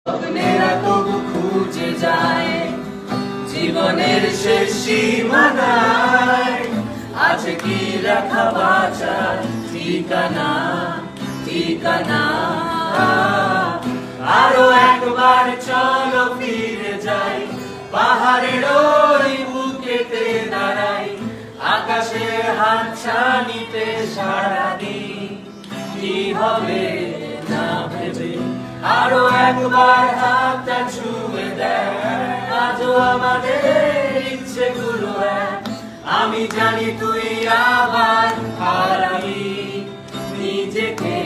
স্বপ্নেরা তবু খুঁজে যায় জীবনের শেষ সীমানায়, আছে কি লেখা বাঁচার ঠিকানা ঠিকানা। আরো একবার চলো ফিরে যাই, পাহাড়ের ওই বুকেতে দাঁড়াই, আকাশে হাতছানিতে সারাদিন কি হবে না ভেবে। আরো একবার হাতটা ছুঁয়ে দেয়, আজও আমাদের ইচ্ছেগুলো এক। আমি জানি তুই আবার হারাবি নিজেকে।